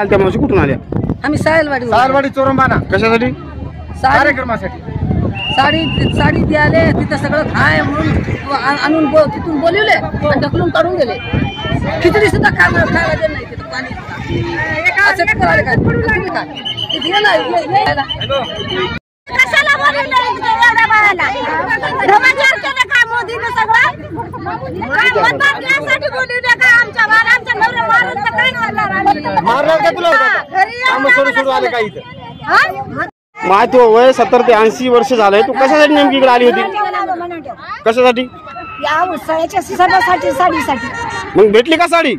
त्या मावशी कुठून आल्या? आम्ही सायलवाडी चोरंबाना कशासाठी? कार्यक्रमासाठी साडी द्यायला तिथं सगळं खाय म्हणून आणून तिथून बोलवले आणि ढकलून काढून गेले. खिचडी सुद्धा खायला देत नाही तिथं पाणी. असं काय करायला काय तुम्ही काय तिथे कशाला बोलवलं एवढ्या बाळाला? धमाचार केलं का मोदीनं सगळं? मतदान घ्यायसाठी बोलवलं का? आमच्या बाळा आमच्या नवऱ्या मारून तर काय करणार? मारणार का तुला? काम सोडून आले का इथं? माय तू वय 70 ते 80 वर्ष झालंय. तू कशासाठी नेमकी इकडे आली होती? कशासाठी? या उत्सवाच्या सणासाठी साडीसाठी. मग भेटली का साडी?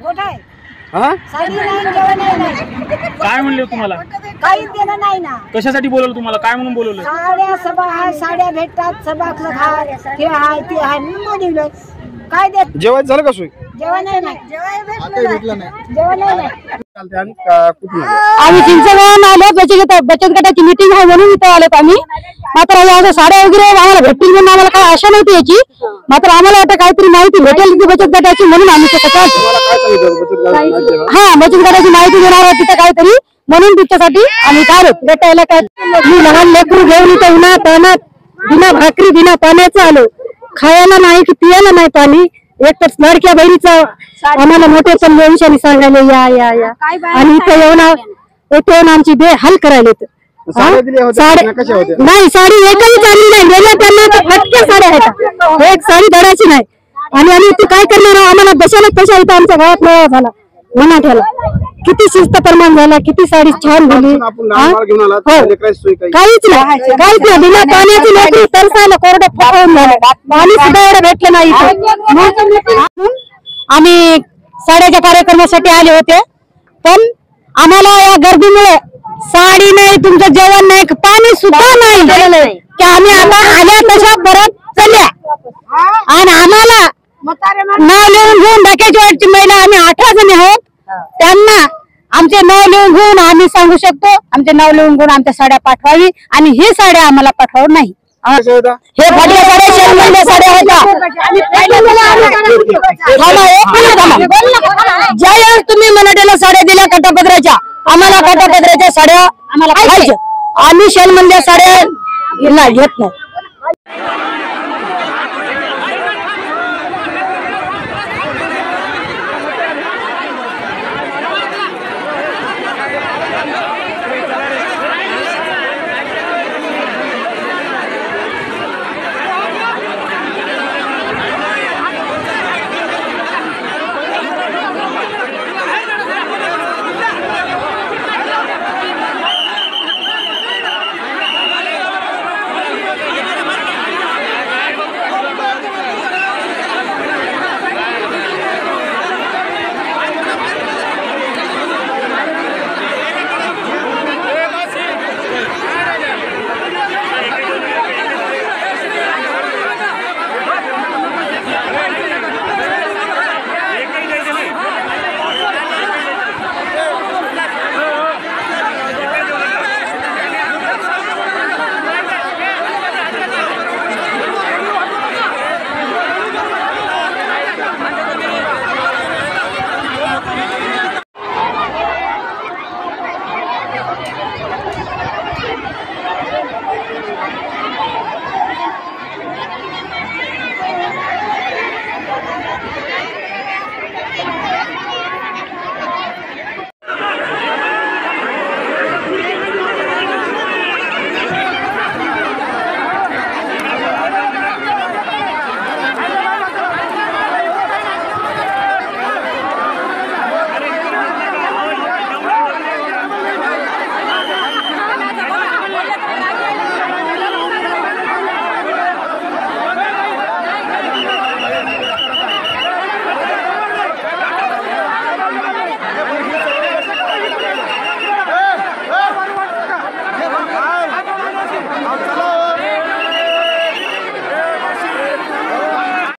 हा? साडी नाही, जेवण नाही. काय म्हणले तुम्हाला? काहीच देणं नाही ना. कशासाठी बोलवलं तुम्हाला? काय म्हणून बोलवलं? साड्या सभा आहे, साड्या भेटतात, सभा हाय, ते हाय ते हाय म्हणून बोलवलं. काय देत? जेवायचं झालं का सोय? जेवण नाही. जेवण नाही. आम्ही चिंचवण आलो. बचत गटाची मीटिंग आहे म्हणून इथे आलो आम्ही. मात्र या साड्या वगैरे आम्हाला भेटतील म्हणून आम्हाला काही आशा नव्हती याची. मात्र आम्हाला आता काहीतरी माहिती भेटेल बचत गटाची म्हणून आम्ही बचत गटाची माहिती देणार आहे तिथे काहीतरी म्हणून तिच्यासाठी आम्ही आलो भेटायला. काय मी लहान लेकरू घेऊन इथं उन्हा पाण्यात बिना भाकरी बिना पाण्याचं आलो. खायला नाही की पियाला नाही पाणी. एक तर लडक्या बहिणीचं आम्हाला मोठे विषयाने सांगायला या आणि इथं येऊन आमची बेहाल करायला. नाही साडी एकही चालली नाही. गेल्या त्यांना फटक्या साड्या आहेत. एक साडी धडायची नाही. आणि आम्ही इथे काय करणार? आम्हाला दशाला पैसा इथं आमच्या गावात मेळा झाला. मनाठ्याला किती शिस्त प्रमाण झाला. किती साडी छान झाली. काहीच नाही. बिना पाण्याची नोकरी तरसायला कोरडं फुकवून झालं. पाणी सुद्धा एवढं भेटलं नाही. आम्ही साड्याच्या कार्यक्रमासाठी आले होते. पण आम्हाला या गर्दीमुळे साडी नाही, तुमचं जेवण नाही, पाणी सुद्धा नाही की आम्ही आता आल्या तशा परत चालल्या. आणि आम्हाला नाव लिहून घेऊन डोक्याची वाटची महिला आम्ही 18 जणी आहोत. त्यांना आमचे नाव लिहून घेऊन आम्ही सांगू शकतो. आमचे नाव लिहून घेऊन आमच्या साड्या पाठवावी आणि हे साड्या आम्हाला पाठवू नाही. हे फाटल्या साड्या शेलमंद्या साड्या होत्या. ज्यावेळेस तुम्ही मराठ्याला साड्या दिल्या काटापदराच्या, आम्हाला काटापदराच्या साड्या आम्हाला पाहिजे. आम्ही शेलमंद्या साड्या घेत नाही.